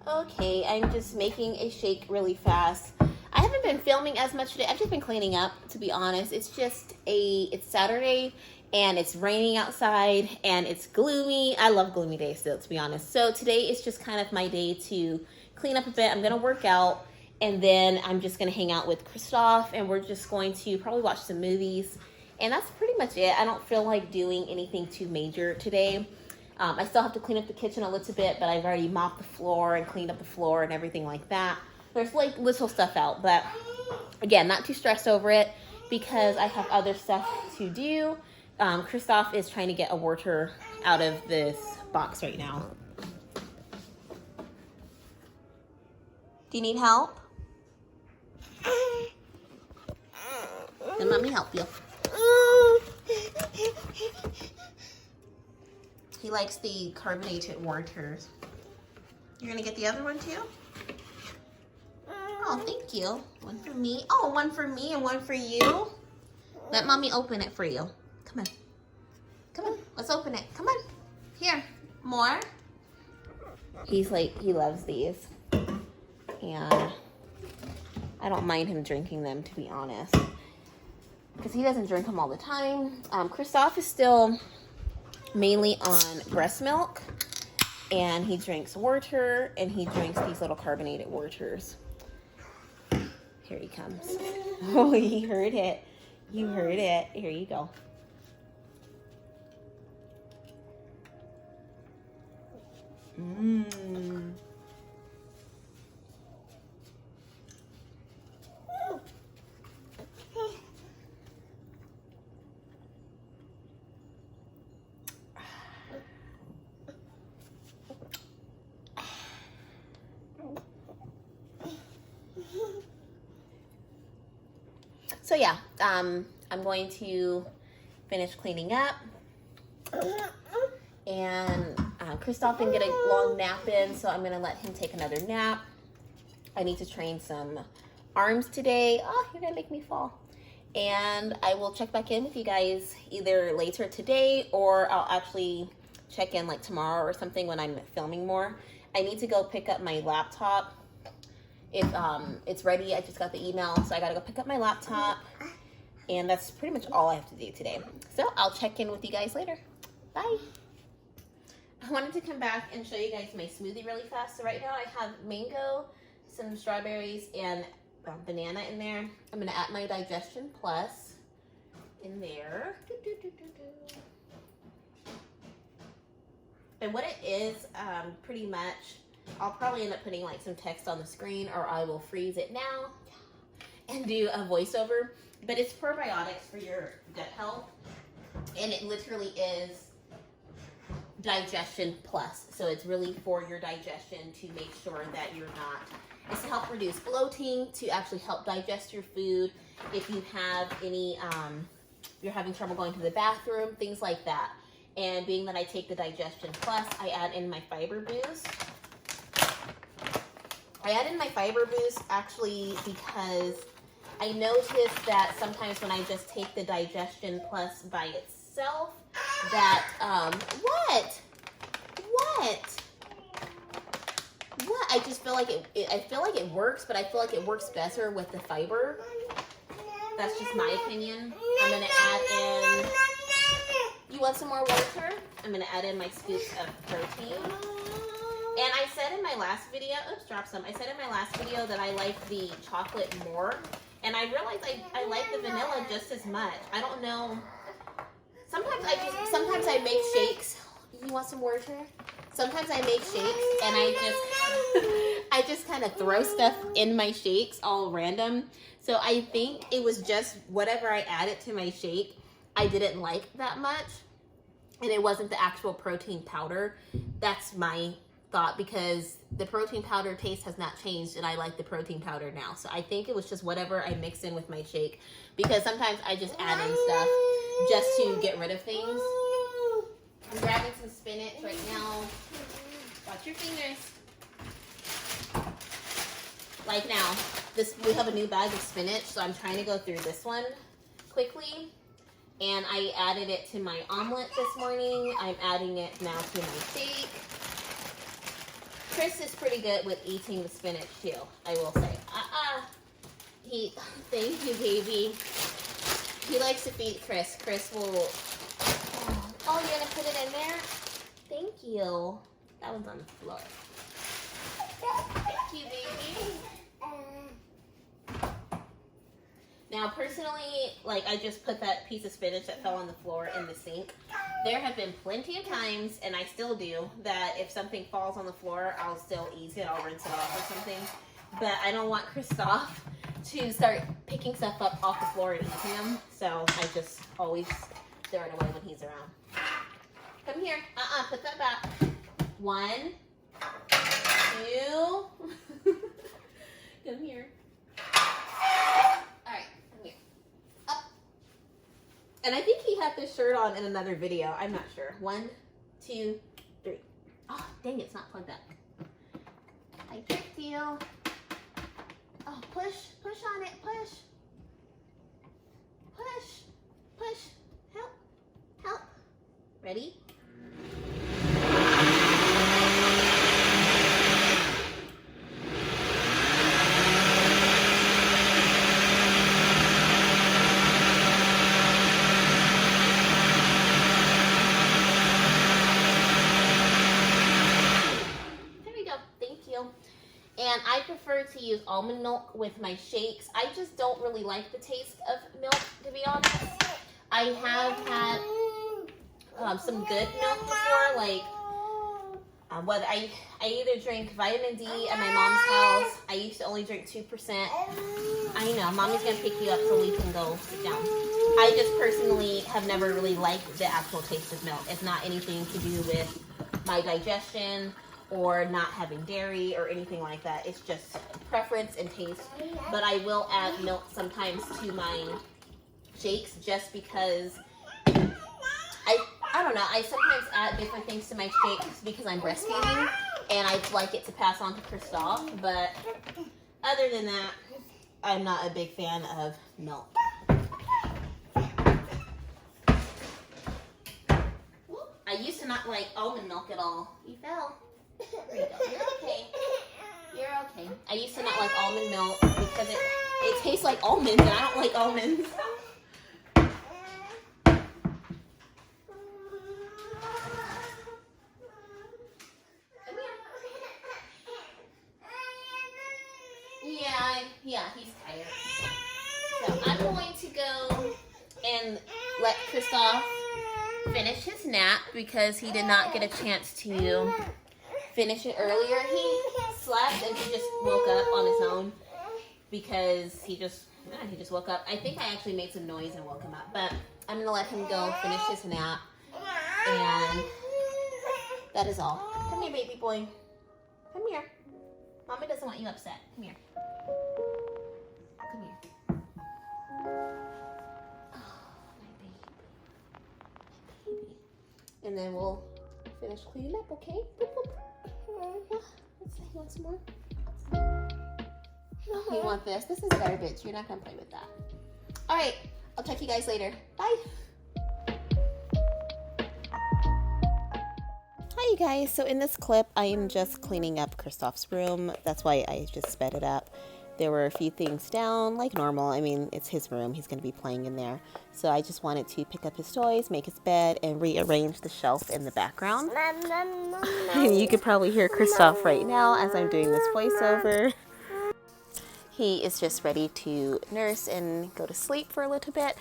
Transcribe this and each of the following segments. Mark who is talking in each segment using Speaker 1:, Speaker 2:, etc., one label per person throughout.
Speaker 1: Okay, I'm just making a shake really fast. I haven't been filming as much today. I've just been cleaning up, to be honest. It's Saturday and it's raining outside and it's gloomy. I love gloomy days still, to be honest. So today is just kind of my day to clean up a bit. I'm gonna work out and then I'm just gonna hang out with Christoph and we're just going to probably watch some movies. And that's pretty much it. I don't feel like doing anything too major today. I still have to clean up the kitchen a little bit, but I've already mopped the floor and cleaned up the floor and everything like that. There's like little stuff out, but again, not too stressed over it because I have other stuff to do. Christoph is trying to get a water out of this box right now. Do you need help? Then let me help you. He likes the carbonated waters. You're gonna get the other one too? Oh, thank you. One for me. Oh, one for me and one for you. Let mommy open it for you. Come on. Come on, let's open it. Come on. Here, more. He's like, he loves these. And I don't mind him drinking them, to be honest. Because he doesn't drink them all the time. Christoph is still mainly on breast milk, and he drinks water, and he drinks these little carbonated waters. Here he comes. Oh, you heard it. You heard it. Here you go. Mmm. So yeah, I'm going to finish cleaning up, and Christoph didn't get a long nap in, so I'm gonna let him take another nap. I need to train some arms today. Oh, you're gonna make me fall. And I will check back in with you guys either later today, or I'll actually check in like tomorrow or something when I'm filming more. I need to go pick up my laptop. If it's ready, I just got the email, so I gotta go pick up my laptop, and that's pretty much all I have to do today. So I'll check in with you guys later. Bye. I wanted to come back and show you guys my smoothie really fast. So right now I have mango, some strawberries, and banana in there. I'm gonna add my Digestion Plus in there. And what it is, pretty much, I'll probably end up putting like some text on the screen, or I will freeze it now and do a voiceover. But it's probiotics for your gut health, and it literally is Digestion Plus. So it's really for your digestion, to make sure that you're not, it's to help reduce bloating, to actually help digest your food. If you have any, you're having trouble going to the bathroom, things like that. And being that I take the Digestion Plus, I add in my Fiber Boost. I add in my Fiber Boost actually because I noticed that sometimes when I just take the Digestion Plus by itself, that, what? I just feel like I feel like it works, but I feel like it works better with the fiber. That's just my opinion. I'm gonna add in, you want some more water? I'm gonna add in my scoops of protein. And I said in my last video, oops, dropped some. I said in my last video that I like the chocolate more. And I realized I like the vanilla just as much. I don't know. Sometimes I make shakes. You want some water? Sometimes I make shakes and I just kind of throw stuff in my shakes all random. So I think it was just whatever I added to my shake, I didn't like that much. And it wasn't the actual protein powder. That's my thought, because the protein powder taste has not changed and I like the protein powder now. So I think it was just whatever I mix in with my shake, because sometimes I just add in stuff just to get rid of things. I'm grabbing some spinach right now. Watch your fingers. Like now, we have a new bag of spinach, so I'm trying to go through this one quickly. And I added it to my omelet this morning. I'm adding it now to my shake. Chris is pretty good with eating the spinach too, I will say. Thank you, baby. He likes to feed Chris. Chris will, oh, you're gonna put it in there? Thank you. That one's on the floor. Thank you, baby. Now, personally, like, I just put that piece of spinach that fell on the floor in the sink. There have been plenty of times, and I still do, that if something falls on the floor, I'll still eat it. I'll rinse it off or something. But I don't want Christoph to start picking stuff up off the floor and eating them. So I just always throw it away when he's around. Come here. Put that back. 1, 2. Come here. And I think he had this shirt on in another video. I'm not sure. 1, 2, 3. Oh, dang, it's not plugged up. I tricked you. Oh, push on it, push. Help. Ready? And I prefer to use almond milk with my shakes. I just don't really like the taste of milk, to be honest. I have had some good milk before, like whether I either drink vitamin D at my mom's house. I used to only drink 2%. I know, mommy's gonna pick you up so we can go sit down. I just personally have never really liked the actual taste of milk. It's not anything to do with my digestion or not having dairy or anything like that. It's just preference and taste. But I will add milk sometimes to my shakes just because I don't know, I sometimes add different things to my shakes because I'm breastfeeding and I'd like it to pass on to Christoph. But other than that, I'm not a big fan of milk. I used to not like almond milk at all. You fell. There you go. You're okay. You're okay. I used to not like almond milk because it tastes like almonds and I don't like almonds. Yeah, he's tired. So I'm going to go and let Christoph finish his nap because he did not get a chance to finish it earlier. He slept and he just woke up on his own because he just woke up. I think I actually made some noise and woke him up, but I'm gonna let him go finish his nap, and that is all. Come here, baby boy. Come here. Mama doesn't want you upset. Come here. Come here. Oh, my baby. My baby. And then we'll finish cleaning up, okay? Boop, boop. Let's see, you want some more? No, you want this? This is garbage. You're not gonna play with that. All right, I'll talk to you guys later. Bye. Hi, you guys. So in this clip, I am just cleaning up Christoph's room. That's why I just sped it up. There were a few things down, like normal. I mean, it's his room. He's going to be playing in there. So I just wanted to pick up his toys, make his bed, and rearrange the shelf in the background. And you could probably hear Christoph right now as I'm doing this voiceover. He is just ready to nurse and go to sleep for a little bit.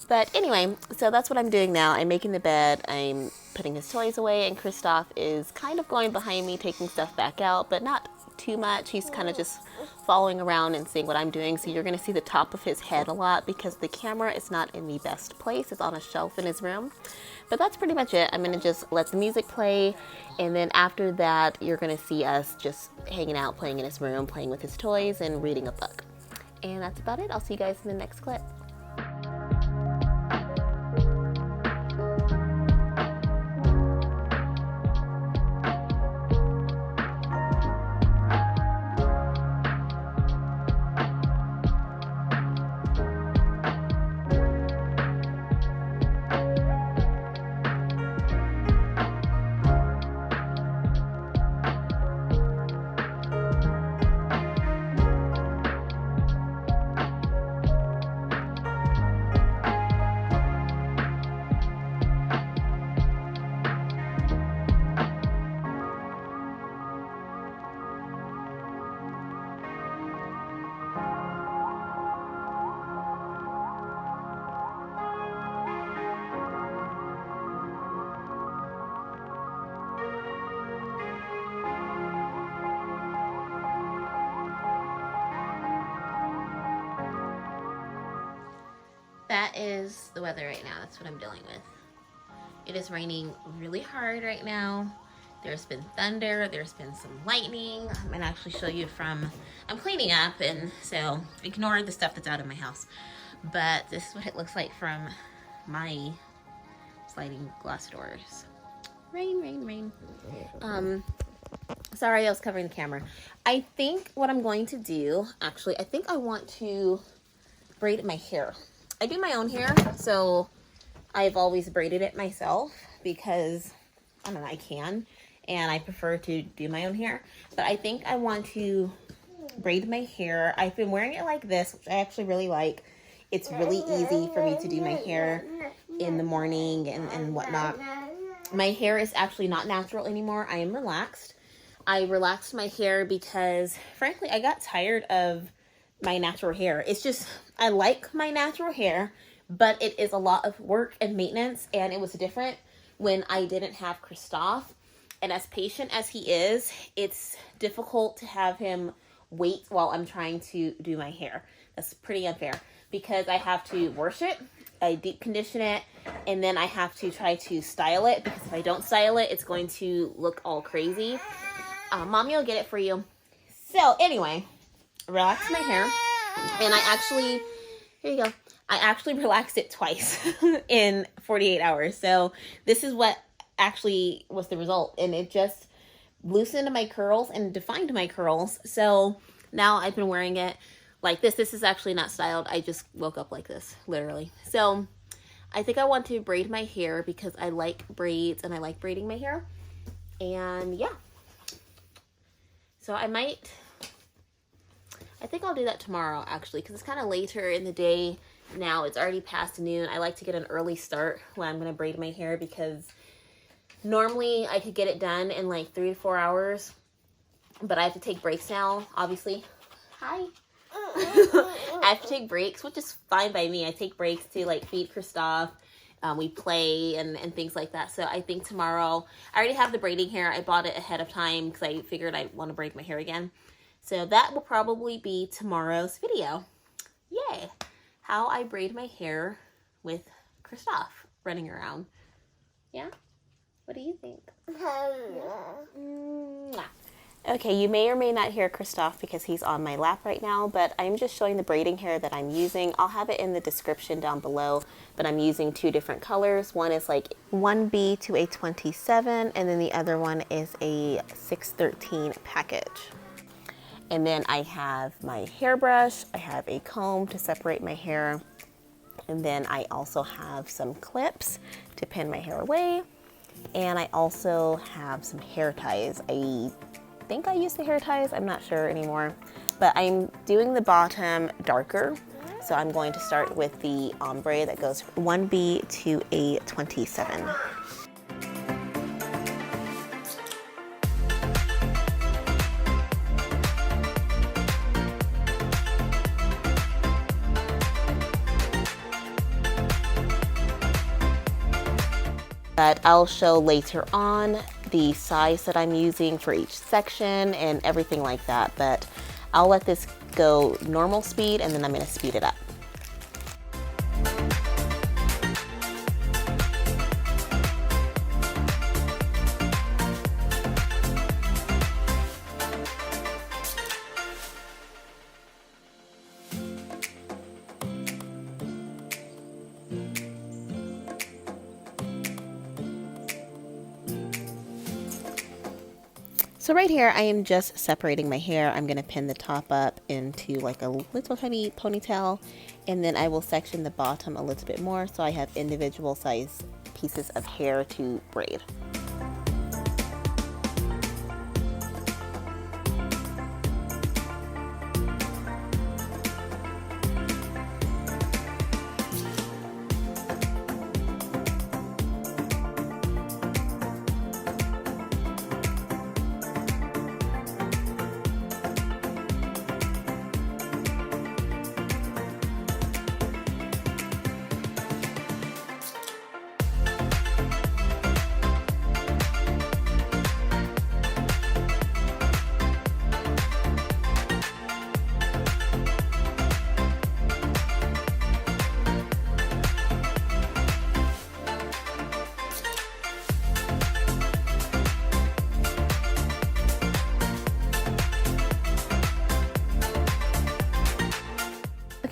Speaker 1: But anyway, so that's what I'm doing now. I'm making the bed, I'm putting his toys away, and Christoph is kind of going behind me, taking stuff back out, but not too much. He's kind of just following around and seeing what I'm doing. So you're going to see the top of his head a lot because the camera is not in the best place. It's on a shelf in his room. But that's pretty much it. I'm going to just let the music play, and then after that you're going to see us just hanging out, playing in his room, playing with his toys, and reading a book. And that's about it. I'll see you guys in the next clip. that is the weather right now. That's what I'm dealing with. It is raining really hard right now. There's been thunder, there's been some lightning. I'm gonna actually show you from, I'm cleaning up, and so ignore the stuff that's out of my house. But this is what it looks like from my sliding glass doors. Rain, rain, rain. Sorry, I was covering the camera. I think what I'm going to do, actually, I think I want to braid my hair. I do my own hair, so I've always braided it myself because, I don't know, I can, and I prefer to do my own hair. But I think I want to braid my hair. I've been wearing it like this, which I actually really like. It's really easy for me to do my hair in the morning and whatnot. My hair is actually not natural anymore. I am relaxed. I relaxed my hair because, frankly, I got tired of my natural hair. It's just, I like my natural hair, but it is a lot of work and maintenance, and it was different when I didn't have Christophe. And as patient as he is, it's difficult to have him wait while I'm trying to do my hair. That's pretty unfair because I have to wash it, I deep condition it, and then I have to try to style it, because if I don't style it, it's going to look all crazy. Mommy will get it for you. So anyway, relaxed my hair, and I actually, here you go, I actually relaxed it twice in 48 hours. So this is what actually was the result, and it just loosened my curls and defined my curls. So now I've been wearing it like this. This is actually not styled. I just woke up like this, literally. So I think I want to braid my hair because I like braids and I like braiding my hair. And yeah. So I think I'll do that tomorrow actually, because it's kind of later in the day now. It's already past noon. I like to get an early start when I'm going to braid my hair, because normally I could get it done in like 3 to 4 hours, but I have to take breaks now, obviously. Hi. I have to take breaks, which is fine by me. I take breaks to like feed Christophe. We play and things like that. So I think tomorrow, I already have the braiding hair. I bought it ahead of time because I figured I want to braid my hair again. So that will probably be tomorrow's video. Yay. How I braid my hair with Christophe running around. Yeah? What do you think? Okay, you may or may not hear Christophe because he's on my lap right now, but I'm just showing the braiding hair that I'm using. I'll have it in the description down below, but I'm using 2 different colors. One is like 1B to a 27, and then the other one is a 613 package. And then I have my hairbrush, I have a comb to separate my hair, and then I also have some clips to pin my hair away, and I also have some hair ties. I think I used the hair ties, I'm not sure anymore, but I'm doing the bottom darker, so I'm going to start with the ombre that goes 1B to a 27. But I'll show later on the size that I'm using for each section and everything like that, but I'll let this go normal speed and then I'm going to speed it up. So right here, I am just separating my hair. I'm going to pin the top up into like a little tiny ponytail, and then I will section the bottom a little bit more so I have individual size pieces of hair to braid.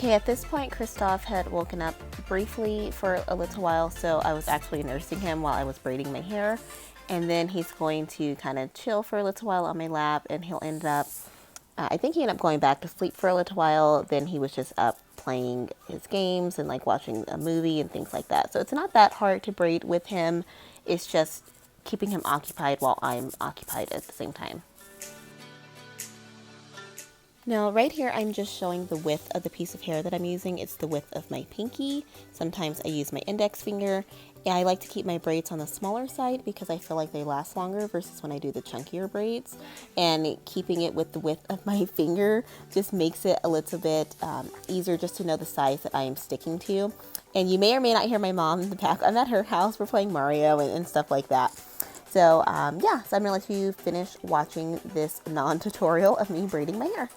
Speaker 1: Okay, at this point, Christoph had woken up briefly for a little while, so I was actually nursing him while I was braiding my hair. And then he's going to kind of chill for a little while on my lap, and he'll end up, I think he ended up going back to sleep for a little while. Then he was just up playing his games and like watching a movie and things like that. So it's not that hard to braid with him. It's just keeping him occupied while I'm occupied at the same time. Now right here I'm just showing the width of the piece of hair that I'm using. It's the width of my pinky. Sometimes I use my index finger. Yeah, I like to keep my braids on the smaller side because I feel like they last longer versus when I do the chunkier braids. And keeping it with the width of my finger just makes it a little bit easier just to know the size that I am sticking to. And you may or may not hear my mom in the back. I'm at her house, we're playing Mario and stuff like that. So yeah, so I'm gonna let you finish watching this non-tutorial of me braiding my hair.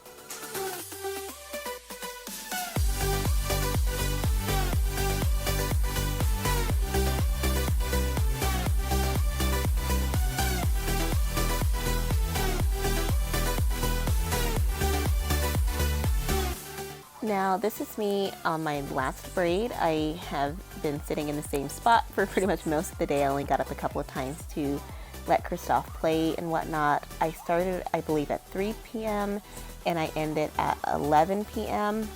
Speaker 1: Now this is me on my last braid. I have been sitting in the same spot for pretty much most of the day. I only got up a couple of times to let Christoph play and whatnot. I started, I believe, at 3 p.m. and I ended at 11 p.m.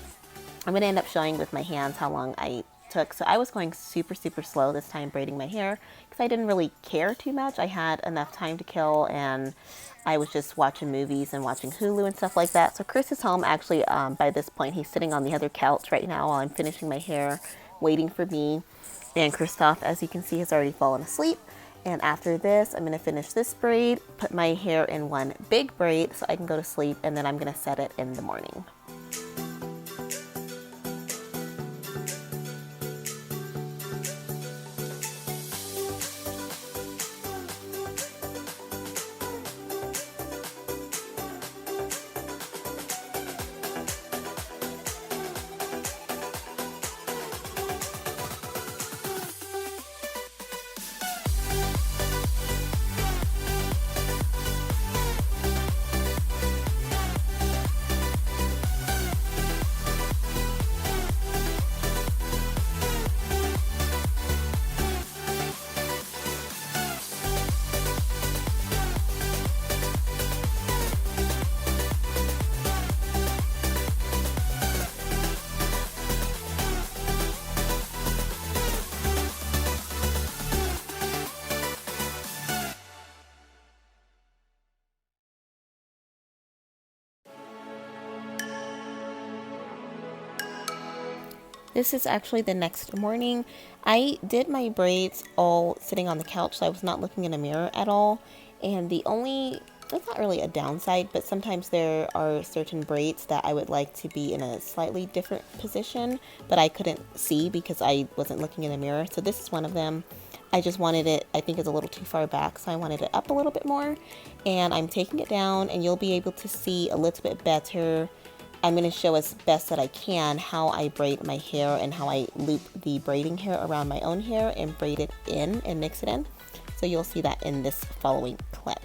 Speaker 1: I'm going to end up showing with my hands how long I took. So I was going super slow this time braiding my hair because I didn't really care too much. I had enough time to kill and I was just watching movies and watching Hulu and stuff like that. So Chris is home actually by this point. He's sitting on the other couch right now while I'm finishing my hair, waiting for me. And Christoph, as you can see, has already fallen asleep. And after this, I'm going to finish this braid, put my hair in one big braid so I can go to sleep, and then I'm going to set it in the morning. This is actually the next morning. I did my braids all sitting on the couch, so I was not looking in a mirror at all. And the only, it's not really a downside, but sometimes there are certain braids that I would like to be in a slightly different position, but I couldn't see because I wasn't looking in the mirror. So this is one of them. I just wanted it, I think it's a little too far back, so I wanted it up a little bit more. And I'm taking it down and you'll be able to see a little bit better. I'm going to show as best that I can how I braid my hair and how I loop the braiding hair around my own hair and braid it in and mix it in. So you'll see that in this following clip.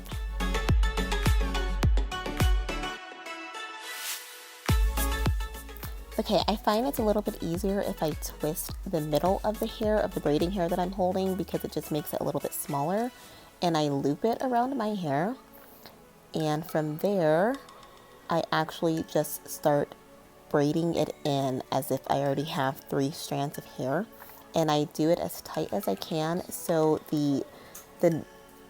Speaker 1: Okay, I find it's a little bit easier if I twist the middle of the hair, of the braiding hair that I'm holding, because it just makes it a little bit smaller. And I loop it around my hair. And from there, I actually just start braiding it in as if I already have 3 strands of hair, and I do it as tight as I can so the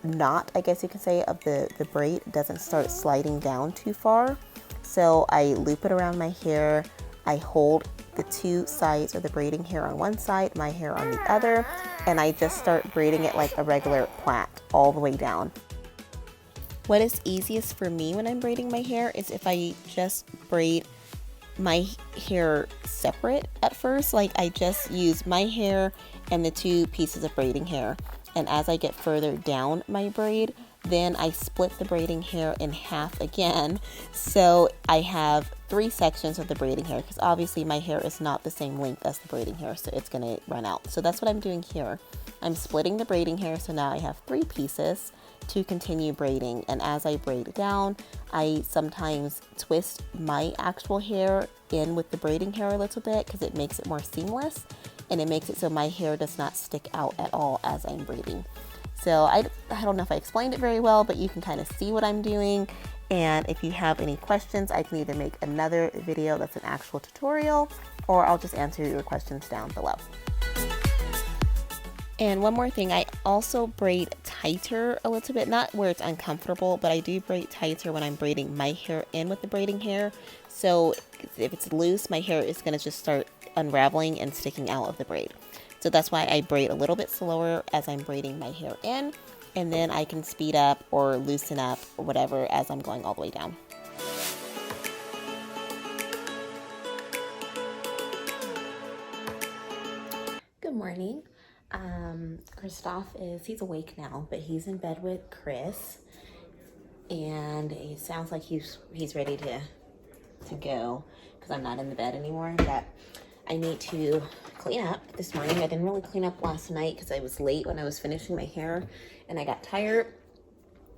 Speaker 1: knot, I guess you could say, of the braid doesn't start sliding down too far. So I loop it around my hair, I hold the 2 sides of the braiding hair on one side, my hair on the other, and I just start braiding it like a regular plait all the way down. What is easiest for me when I'm braiding my hair is if I just braid my hair separate at first. Like I just use my hair and the 2 pieces of braiding hair. And as I get further down my braid, then I split the braiding hair in half again. So I have 3 sections of the braiding hair because obviously my hair is not the same length as the braiding hair, so it's going to run out. So that's what I'm doing here. I'm splitting the braiding hair, so now I have 3 pieces.
Speaker 2: to continue braiding. And as I braid down, I sometimes twist my actual hair in with the braiding hair a little bit because it makes it more seamless, and it makes it so my hair does not stick out at all as I'm braiding. So I don't know if I explained it very well, but you can kind of see what I'm doing. And if you have any questions, I can either make another video that's an actual tutorial, or I'll just answer your questions down below. And one more thing, I also braid tighter a little bit, not where it's uncomfortable, but I do braid tighter when I'm braiding my hair in with the braiding hair. So if it's loose, my hair is going to just start unraveling and sticking out of the braid. So that's why I braid a little bit slower as I'm braiding my hair in, and then I can speed up or loosen up or whatever as I'm going all the way down. Good morning. Christoph he's awake now, but he's in bed with Chris, and it sounds like he's ready to go because I'm not in the bed anymore. But I need to clean up this morning. I didn't really clean up last night because I was late when I was finishing my hair, and I got tired,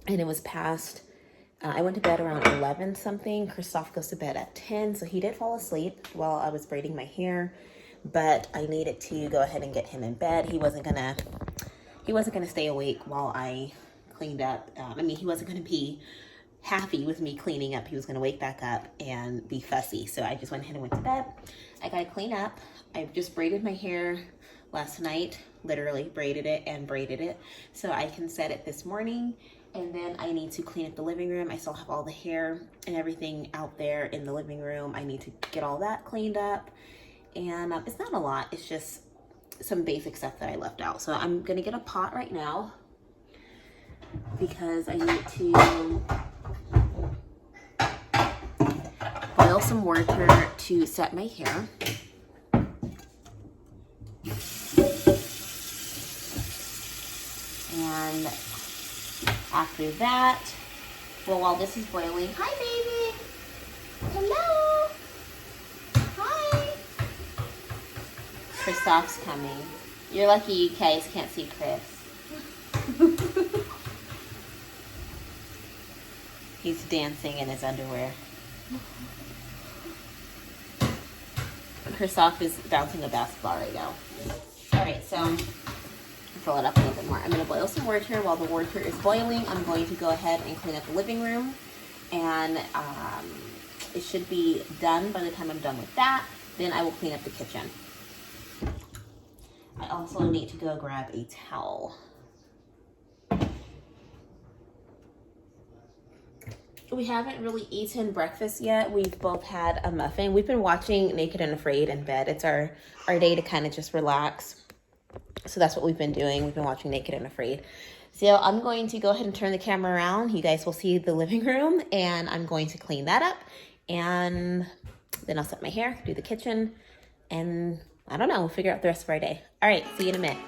Speaker 2: and it was past, I went to bed around 11 something. Christoph goes to bed at 10, so he did fall asleep while I was braiding my hair, but I needed to go ahead and get him in bed. He wasn't gonna stay awake while I cleaned up. He wasn't gonna be happy with me cleaning up. He was gonna wake back up and be fussy. So I just went ahead and went to bed. I gotta clean up. I just braided my hair last night, literally braided it and braided it so I can set it this morning. And then I need to clean up the living room. I still have all the hair and everything out there in the living room. I need to get all that cleaned up. And it's not a lot, it's just some basic stuff that I left out. So I'm gonna get a pot right now because I need to boil some water to set my hair. And after that, well, while this is boiling, hi baby, hello, hi. Christoph's coming. You're lucky you guys can't see Chris. He's dancing in his underwear. Christoph is bouncing a basketball right now. All right, so fill it up a little bit more. I'm going to boil some water. While the water is boiling, I'm going to go ahead and clean up the living room, and it should be done by the time I'm done with that. Then I will clean up the kitchen. I also need to go grab a towel. We haven't really eaten breakfast yet. We've both had a muffin. We've been watching Naked and Afraid in bed. It's our day to kind of just relax. So that's what we've been doing. We've been watching Naked and Afraid. So I'm going to go ahead and turn the camera around. You guys will see the living room, and I'm going to clean that up. And then I'll set my hair, do the kitchen, and I don't know, we'll figure out the rest of our day. All right, see you in a minute.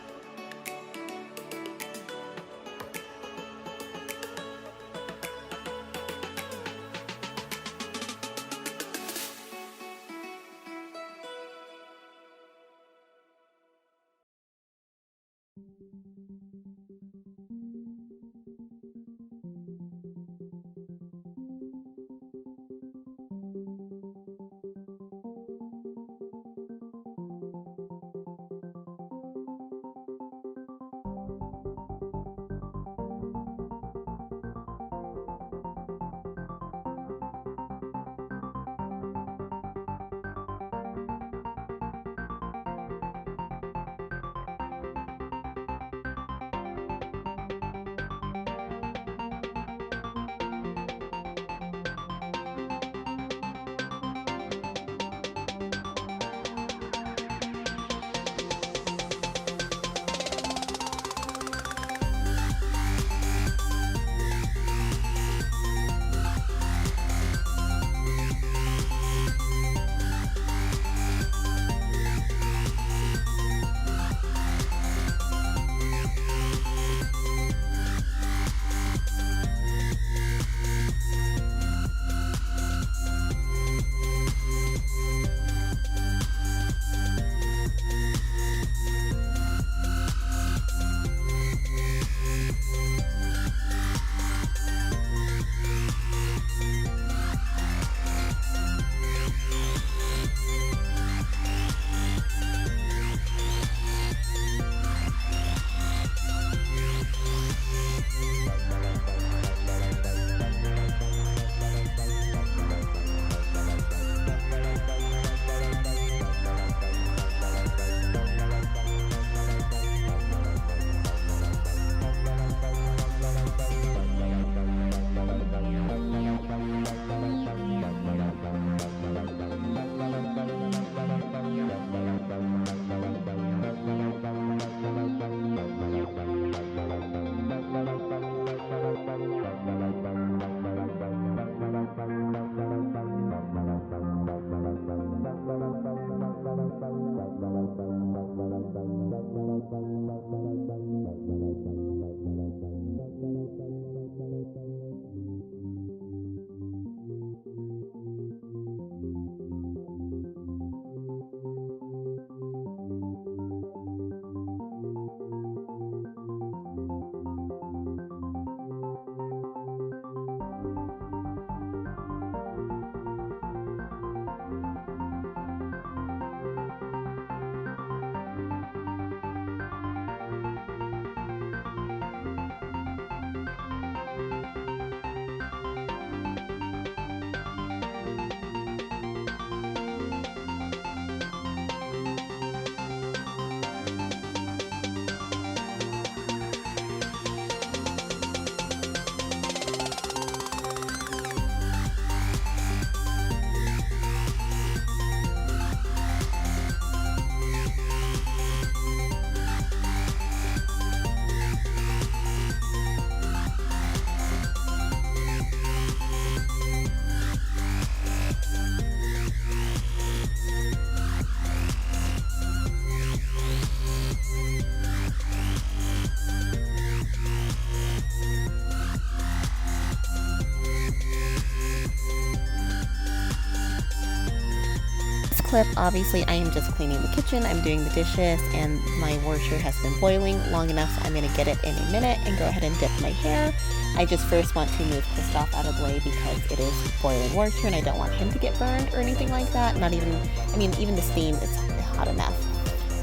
Speaker 2: clip, obviously I am just cleaning the kitchen, I'm doing the dishes, and my washer has been boiling long enough, so I'm going to get it in a minute and go ahead and dip my hair. I just first want to move Christoph out of the way because it is boiling water and I don't want him to get burned or anything like that. Not even, I mean, even the steam is hot enough.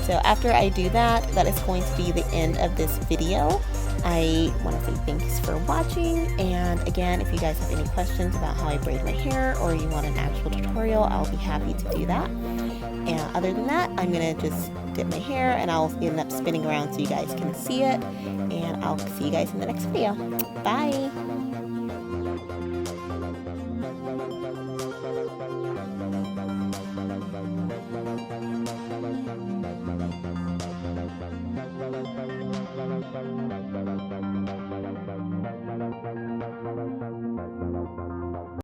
Speaker 2: So after I do that, that is going to be the end of this video. I want to say thanks for watching, and again, if you guys have any questions about how I braid my hair or you want an actual tutorial, I'll be happy to do that. And other than that, I'm going to just dip my hair and I'll end up spinning around so you guys can see it, and I'll see you guys in the next video. Bye!